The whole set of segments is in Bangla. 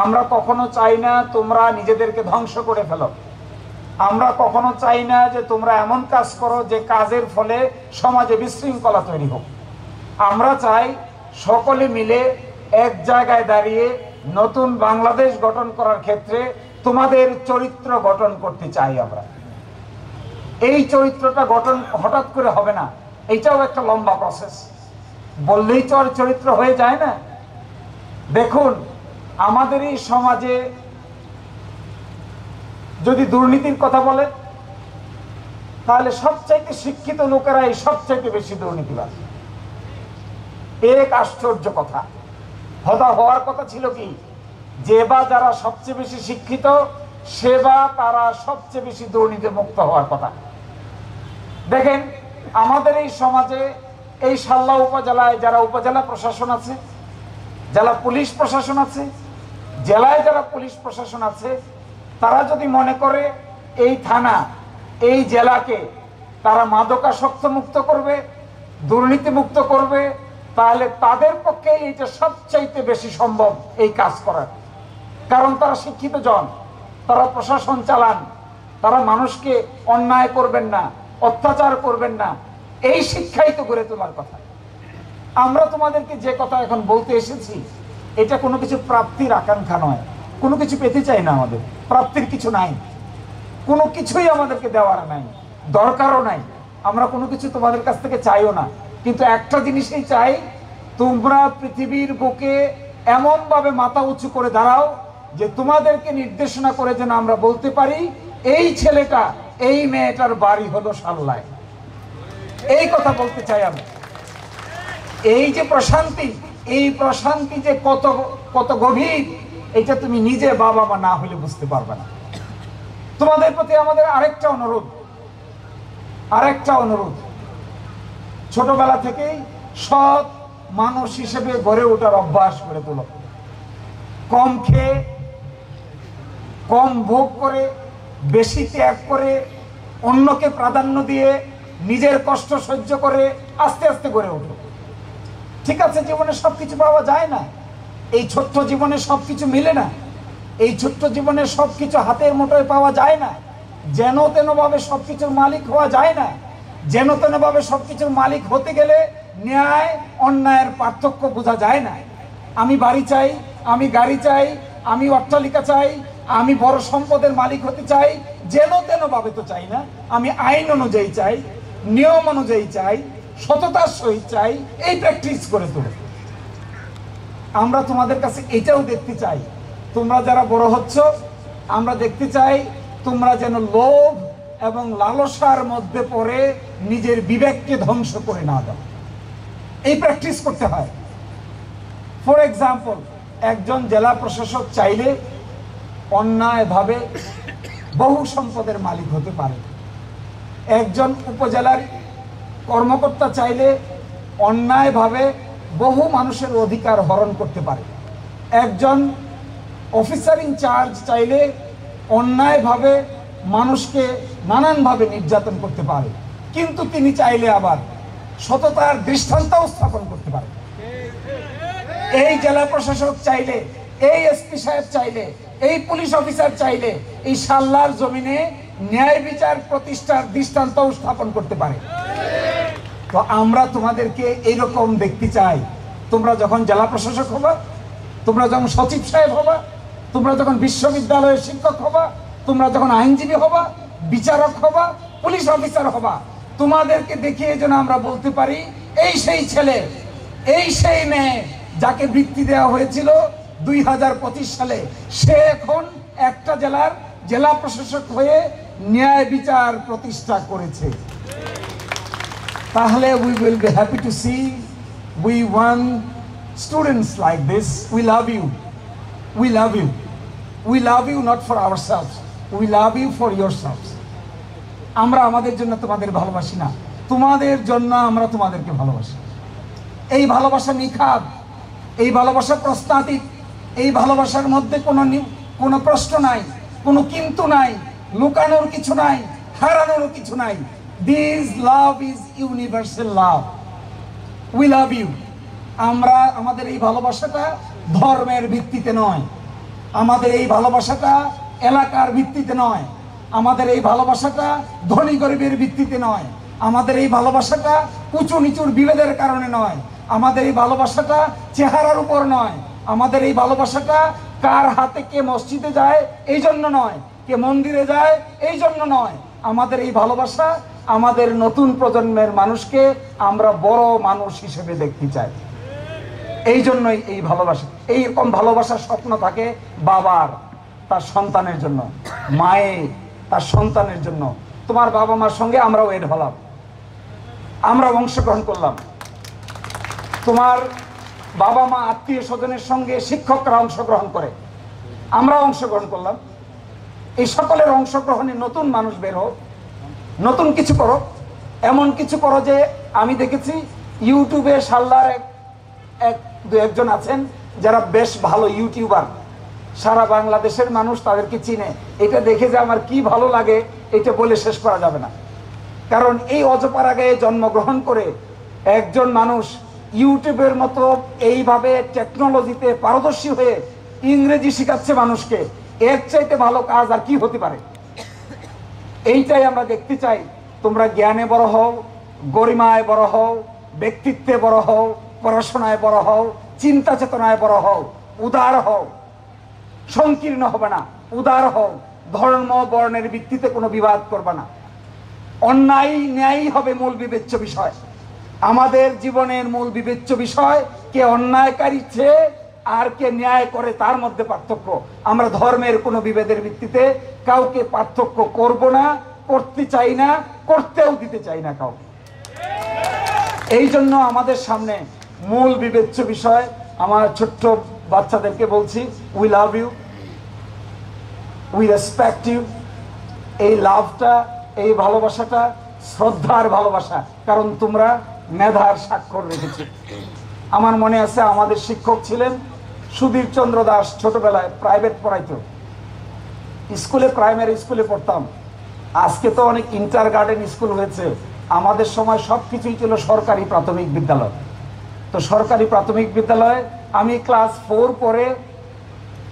আমরা কখনো চাই না তোমরা নিজেদেরকে ধ্বংস করে ফেলো। আমরা কখনো চাই না যে তোমরা এমন কাজ করো যে কাজের ফলে সমাজে বিশৃঙ্খলা তৈরি হোক। আমরা চাই সকলে মিলে এক জায়গায় দাঁড়িয়ে নতুন বাংলাদেশ গঠন করার ক্ষেত্রে তোমাদের চরিত্র গঠন করতে চাই আমরা। এই চরিত্রটা গঠন হঠাৎ করে হবে না, এইটাও একটা লম্বা প্রসেস। বললেই তো আর চরিত্র হয়ে যায় না। দেখুন, আমাদের এই সমাজে যদি দুর্নীতির কথা বলে, তাহলে সবচাইতে শিক্ষিত লোকেরাই সবচাইতে বেশি দুর্নীতিবাজ। এক আশ্চর্য কথা। হওয়ার কথা ছিল কি, যে বা যারা সবচেয়ে বেশি শিক্ষিত সে বা তারা সবচেয়ে বেশি দুর্নীতি মুক্ত হওয়ার কথা। দেখেন, আমাদের এই সমাজে এই সাল্লা উপজেলায় যারা উপজেলা প্রশাসন আছে, জেলা পুলিশ প্রশাসন আছে, জেলায় যারা পুলিশ প্রশাসন আছে, তারা যদি মনে করে এই থানা এই জেলাকে তারা মাদকাসক্ত মুক্ত করবে, দুর্নীতি মুক্ত করবে, তাহলে তাদের পক্ষে এইটা সবচাইতে বেশি সম্ভব এই কাজ করার। কারণ তারা শিক্ষিত জন, তারা প্রশাসন চালান, তারা মানুষকে অন্যায় করবেন না, অত্যাচার করবেন না, এই শিক্ষাই তো গড়ে তোলার কথা। আমরা তোমাদেরকে যে কথা এখন বলতে এসেছি, এটা কোনো কিছু প্রাপ্তির আকাঙ্ক্ষা নয়, কোনো কিছু পেতে চাই না। আমাদের প্রাপ্তির কিছু নাই, কোনো কিছুই আমাদেরকে দেওয়ার নাই, দরকারও নাই। আমরা কোনো কিছু তোমাদের কাছ থেকে চাইও না, কিন্তু একটা জিনিসই চাই, তোমরা পৃথিবীর বুকে এমনভাবে মাথা উঁচু করে দাঁড়াও যে তোমাদেরকে নির্দেশনা করে যেন আমরা বলতে পারি এই ছেলেটা এই মেয়েটার বাড়ি হলো সাল্লায়। এই কথা বলতে চাই আমি। এই যে প্রশান্তি, এই প্রশান্তি যে কত কত গভীর, এটা তুমি নিজে বাবা মা না হলে বুঝতে পারবে না। তোমাদের প্রতি আমাদের আরেকটা অনুরোধ, ছোটবেলা থেকেই সৎ মানুষ হিসেবে গড়ে ওঠার অভ্যাস করে তোলো। কম খেয়ে, কম ভোগ করে, বেশি ত্যাগ করে, অন্যকে প্রাধান্য দিয়ে, নিজের কষ্ট সহ্য করে আস্তে আস্তে গড়ে ওঠো। ঠিক আছে, জীবনে সবকিছু পাওয়া যায় না, এই ছোট্ট জীবনে সবকিছু মিলে না, এই ছোট্ট জীবনে সবকিছু হাতের মুঠোয় পাওয়া যায় না, যেন তেন ভাবে সবকিছুর মালিক হওয়া যায় না। যেন তেন ভাবে সবকিছুর মালিক হতে গেলে ন্যায় অন্যায়ের পার্থক্য বোঝা যায় না। আমি বাড়ি চাই, আমি গাড়ি চাই, আমি অট্টালিকা চাই, আমি বড় সম্পদের মালিক হতে চাই, যেন তেন ভাবে তো চাই না। আমি আইন অনুযায়ী চাই, নিয়ম অনুযায়ী চাই, সততার সহিত চাই। এই প্র্যাকটিস করে তোলো। আমরা তোমাদের কাছে এটাও দেখতে চাই, তোমরা যারা বড় হচ্ছ, আমরা দেখতে চাই তোমরা যেন লোভ এবং লালসার মধ্যে পড়ে নিজের বিবেককে ধ্বংস করে না দাও। এই প্র্যাকটিস করতে হয়। ফর এক্সাম্পল, একজন জেলা প্রশাসক চাইলে অন্যায়ভাবে বহু সম্পদের মালিক হতে পারে। একজন উপজেলার কর্মকর্তা চাইলে অন্যায়ভাবে বহু মানুষের অধিকার হরণ করতে পারে। একজন অফিসার ইনচার্জ চাইলে অন্যায়ভাবে মানুষকে নানানভাবে নির্যাতন করতে পারে, কিন্তু তিনি চাইলে আবার সততার দৃষ্টান্তও স্থাপন করতে পারে। এই জেলা প্রশাসক চাইলে, এই এসপি সাহেব চাইলে, এই পুলিশ অফিসার চাইলে এই সাল্লার জমিনে ন্যায় বিচার প্রতিষ্ঠার দৃষ্টান্তও স্থাপন করতে পারে। তো আমরা তোমাদেরকে এইরকম দেখতে চাই। তোমরা যখন জেলা প্রশাসক হবা, তোমরা যখন সচিব সাহেব হবা, তোমরা যখন বিশ্ববিদ্যালয়ের শিক্ষক হবা, তোমরা যখন আইনজীবী হবা, বিচারক হবা, পুলিশ অফিসার হবা, তোমাদেরকে দেখিয়ে যেন আমরা বলতে পারি এই সেই ছেলে, এই সেই মেয়ে যাকে বৃত্তি দেওয়া হয়েছিল 2025 সালে, সে এখন একটা জেলার জেলা প্রশাসক হয়ে ন্যায় বিচার প্রতিষ্ঠা করেছে। তাহলে we will be happy to see we want students like this. We love you. We love you. We love you not for ourselves. We love you for yourselves. আমরা আমাদের জন্য তোমাদের ভালোবাসি না, তোমাদের জন্য আমরা তোমাদেরকে ভালোবাসি। এই ভালোবাসা নিখাদ, এই ভালোবাসা প্রস্তাবিত, এই ভালোবাসার মধ্যে কোনো প্রশ্ন নাই, কোনো কিন্তু নাই, লুকানোর কিছু নাই, হারানোর কিছু নাই। This love is universal love. We love you. আমরা আমাদের এই ভালোবাসাটা ধর্মের ভিত্তিতে নয়, আমাদের এই ভালোবাসাটা এলাকার ভিত্তিতে নয়, আমাদের এই ভালোবাসাটা ধনী গরিবের ভিত্তিতে নয়, আমাদের এই ভালোবাসাটা উঁচু নিচুর বিভেদের কারণে নয়, আমাদের এই ভালোবাসাটা চেহারার উপর নয়, আমাদের এই ভালোবাসাটা কার হাতে কে মসজিদে যায় এই জন্য নয়, কে মন্দিরে যায় এই জন্য নয়। আমাদের এই ভালোবাসা আমাদের নতুন প্রজন্মের মানুষকে আমরা বড় মানুষ হিসেবে দেখতে চাই। এই জন্যই এই ভালোবাসা, এইরকম ভালোবাসার স্বপ্ন থাকে বাবার তার সন্তানের জন্য, মায়ের তার সন্তানের জন্য। তোমার বাবা মার সঙ্গে আমরাও এড হলাম, আমরা অংশগ্রহণ করলাম। তোমার বাবা মা আত্মীয় স্বজনের সঙ্গে শিক্ষকরা অংশগ্রহণ করে, আমরা অংশগ্রহণ করলাম। এই সকলের অংশগ্রহণে নতুন মানুষ বের হোক, নতুন কিছু করো, এমন কিছু করো যে আমি দেখেছি ইউটিউবে সাল্লার দু একজন আছেন যারা বেশ ভালো ইউটিউবার, সারা বাংলাদেশের মানুষ তাদেরকে চিনে। এটা দেখে যে আমার কি ভালো লাগে এটা বলে শেষ করা যাবে না। কারণ এই অজপাড়া গায়ে জন্মগ্রহণ করে একজন মানুষ ইউটিউবের মতো এইভাবে টেকনোলজিতে পারদর্শী হয়ে ইংরেজি শেখাচ্ছে মানুষকে, এর চাইতে ভালো কাজ আর কি হতে পারে? এইটাই আমরা দেখতে চাই। তোমরা জ্ঞানে বড় হও, গরিমায় বড় হও, ব্যক্তিত্বে বড় হও, পড়াশোনায় বড় হও, চিন্তা চেতনায় বড় হও, উদার হও, সংকীর্ণ হবে না, উদার হও, ধর্ম বর্ণের ভিত্তিতে কোনো বিবাদ করবে না। অন্যায় ন্যায় হবে মূল বিবেচ্য বিষয়। আমাদের জীবনের মূল বিবেচ্য বিষয় কে অন্যায়কারী চেয়ে আর কে ন্যায় করে তার মধ্যে পার্থক্য। আমরা ধর্মের কোনো বিভেদের ভিত্তিতে কাউকে পার্থক্য করব না, করতে চাই না, করতেও দিতে চাই না কাউকে। এই জন্য আমাদের সামনে মূল বিবেচ্য বিষয়, আমার ছোট্ট বাচ্চাদেরকে বলছি, we love you, we respect you. এই লাভটা, এই ভালোবাসাটা শ্রদ্ধার ভালোবাসা, কারণ তোমরা মেধার স্বাক্ষর রেখেছো। আমার মনে আছে আমাদের শিক্ষক ছিলেন সুধীর চন্দ্র দাস, ছোটবেলায় প্রাইভেট পড়াইতো, স্কুলে প্রাইমারি স্কুলে পড়তাম। আজকে তো অনেক ইন্টার গার্ডেন স্কুল হয়েছে, আমাদের সময় সব কিছুই ছিল সরকারি প্রাথমিক বিদ্যালয়। তো সরকারি প্রাথমিক বিদ্যালয়ে আমি ক্লাস 4 পরে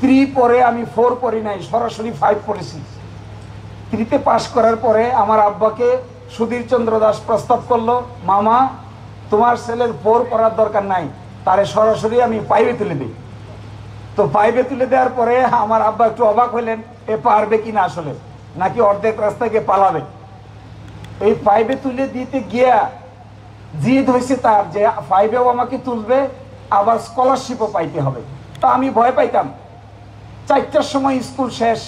3 পরে, আমি 4 পড়ি নাই, সরাসরি 5 পড়েছি। 3তে পাশ করার পরে আমার আব্বাকে সুধীর চন্দ্র দাস প্রস্তাব করলো, মামা তোমার ছেলের 4 পড়ার দরকার নাই, তারে সরাসরি আমি 5-এ তুলে দিই। তো 5-এ তুলে দেওয়ার পরে আমার আব্বা একটু অবাক হইলেন, এ পারবে কিনা আসলে, নাকি অর্ধেক রাস্তায় গিয়ে পালাবে। এই 5-এ তুলে দিতে গিয়া জিদ হয়েছে তার যে 5-এও আমাকে তুলবে, আবার স্কলারশিপও পাইতে হবে। তা আমি ভয় পাইতাম। 4টার সময় স্কুল শেষ,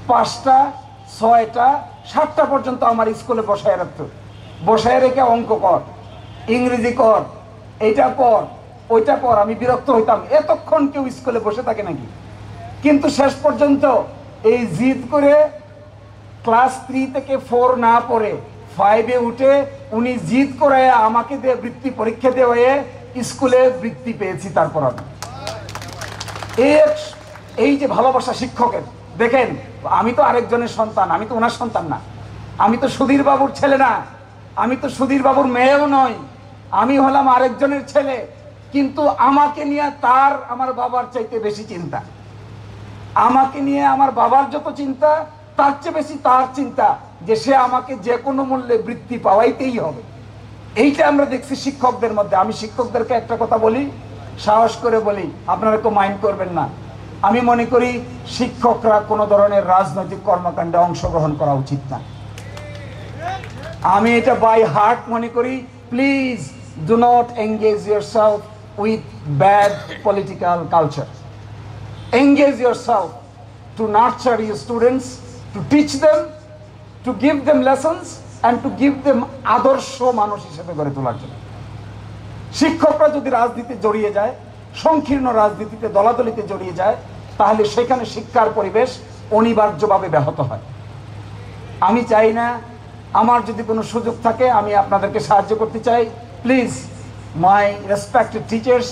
5টা 6টা 7টা পর্যন্ত আমার স্কুলে বসায় রাখতো। বসায় রেখে অঙ্ক কর, ইংরেজি কর, এইটা পর, ওইটা পর। আমি বিরক্ত হইতাম, এতক্ষণ কেউ স্কুলে বসে থাকে নাকি? কিন্তু শেষ পর্যন্ত এই জিদ করে ক্লাস 3 থেকে 4 না পড়ে 5-এ উঠে উনি জিদ করে আমাকে দিয়ে বৃত্তি পরীক্ষা দিয়ে স্কুলে বৃত্তি পেয়েছি। তারপর আমি এই যে ভালোবাসা শিক্ষকের, দেখেন আমি তো আরেকজনের সন্তান, আমি তো ওনার সন্তান না, আমি তো সুধীর বাবুর ছেলে না, আমি তো সুধীর বাবুর মেয়েও নয়, আমি হলাম আরেকজনের ছেলে। কিন্তু আমাকে নিয়ে তার, আমার বাবার চাইতে বেশি চিন্তা। আমাকে নিয়ে আমার বাবার যত চিন্তা, তার চেয়ে বেশি তার চিন্তা যে সে আমাকে যে কোনো মূল্যে বৃত্তি পাওয়াইতেই হবে। এইটা আমরা দেখছি শিক্ষকদের মধ্যে। আমি শিক্ষকদেরকে একটা কথা বলি, সাহস করে বলি, আপনারা কেউ মাইন্ড করবেন না। আমি মনে করি শিক্ষকরা কোনো ধরনের রাজনৈতিক কর্মকাণ্ডে অংশগ্রহণ করা উচিত না। আমি এটা বাই হার্ট মনে করি। Please do not engage yourself with bad political culture. Engage yourself to nurture your students, to teach them, to give them lessons and to give them আদর্শ মানুষ হিসেবে গড়ে তোলার জন্য। শিক্ষকরা যদি রাজনীতিতে জড়িয়ে যায়, সংকীর্ণ রাজনীতিতে, দলাদলিতে জড়িয়ে যায়, তাহলে সেখানে শিক্ষার পরিবেশ অনিবার্যভাবে ব্যাহত হয়। আমি চাই না, আমার যদি কোনো সুযোগ থাকে আমি আপনাদেরকে সাহায্য করতে চাই। Please my respected teachers,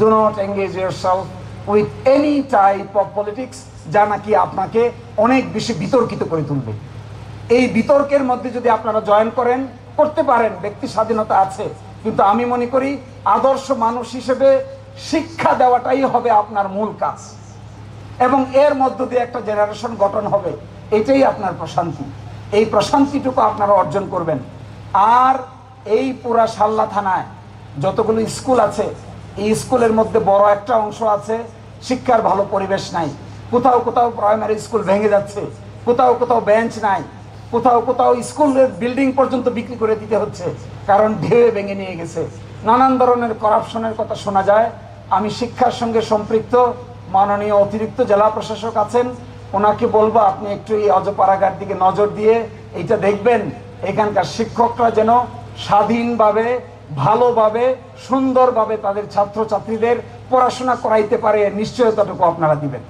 do not engage yourself with any type of politics যা নাকি আপনাকে অনেক বেশি বিতর্কিত করে তুলবে। এই বিতর্কের মধ্যে যদি আপনারা জয়েন করেন, করতে পারেন, ব্যক্তি স্বাধীনতা আছে, কিন্তু আমি মনে করি আদর্শ মানুষ হিসেবে শিক্ষা দেওয়াটাই হবে আপনার মূল কাজ। এবং এর মধ্য দিয়ে একটা জেনারেশন গঠন হবে, এটাই আপনার প্রশান্তি। এই প্রশান্তিটুকু আপনারা অর্জন করবেন। আর এই পুরা শাল্লা থানায় যতগুলো স্কুল আছে, এই স্কুলের মধ্যে বড় একটা অংশ আছে শিক্ষার ভালো পরিবেশ নাই। কোথাও কোথাও প্রাইমারি স্কুল ভেঙে যাচ্ছে, কোথাও কোথাও বেঞ্চ নাই, কোথাও কোথাও স্কুলের বিল্ডিং পর্যন্ত বিক্রি করে দিতে হচ্ছে, কারণ ঢেউ ভেঙে নিয়ে গেছে। নানান ধরনের করাপশনের কথা শোনা যায়। আমি শিক্ষার সঙ্গে সম্পৃক্ত মাননীয় অতিরিক্ত জেলা প্রশাসক আছেন, ওনাকে বলবো আপনি একটু এই অজপাড়াঘাট দিকে নজর দিয়ে এইটা দেখবেন, এখানকার শিক্ষকরা যেন স্বাধীনভাবে, ভালোভাবে, সুন্দরভাবে তাদের ছাত্রছাত্রীদের পড়াশোনা করাইতে পারে, নিশ্চয়তাটুকু আপনারা দিবেন।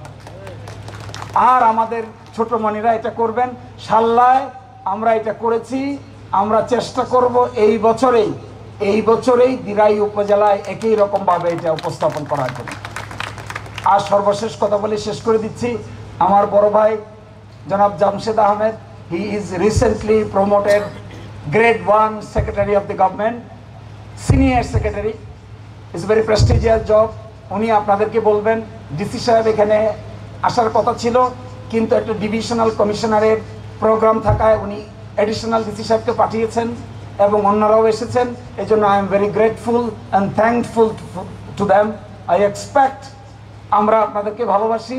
আর আমাদের ছোট মনিরা এটা করবেন। শাল্লায় আমরা এটা করেছি, আমরা চেষ্টা করব এই বছরেই দিরাই উপজেলায় একই রকমভাবে এটা উপস্থাপন করার জন্য। আর সর্বশেষ কথা বলে শেষ করে দিচ্ছি, আমার বড় ভাই জনাব Jamshed Ahmed, he is recently promoted grade 1 secretary of the government, senior secretary, is very prestigious job. উনি আপনাদেরকে বলবেন, ডিসি সাহেব এখানে আসার কথা ছিল, কিন্তু একটা ডিভিশনাল কমিশনারের প্রোগ্রাম থাকায় উনি অ্যাডিশনাল ডিসি সাহেবকে পাঠিয়েছেন এবং অন্যরাও এসেছেন। এই জন্য I am very grateful and thankful to them. I expect আমরা আপনাদেরকে ভালোবাসি,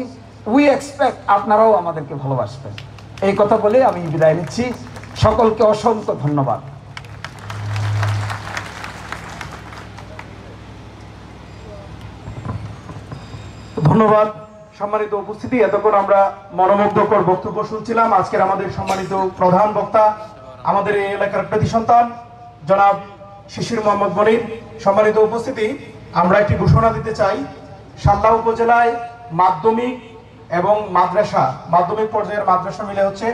উই এক্সপেক্ট আপনারাও আমাদেরকে ভালোবাসবেন। এই কথা বলে আমি বিদায় নিচ্ছি। সকলকে অসংখ্য ধন্যবাদ। ধন্যবাদ। সম্মানিত উপস্থিতি, এতক্ষণ আমরা মনোমুগ্ধকর বক্তব্য শুনছিলাম। আজকের আমাদের সম্মানিত প্রধান বক্তা, আমাদের এই এলাকার কৃতি সন্তান জনাব শিশির মোহাম্মদ মনির। সম্মানিত উপস্থিতি, আমরা একটি ঘোষণা দিতে চাই। শাল্লা উপজেলায় মাধ্যমিক এবং মাদ্রাসা, মাধ্যমিক পর্যায়ের মাদ্রাসা মিলে হচ্ছে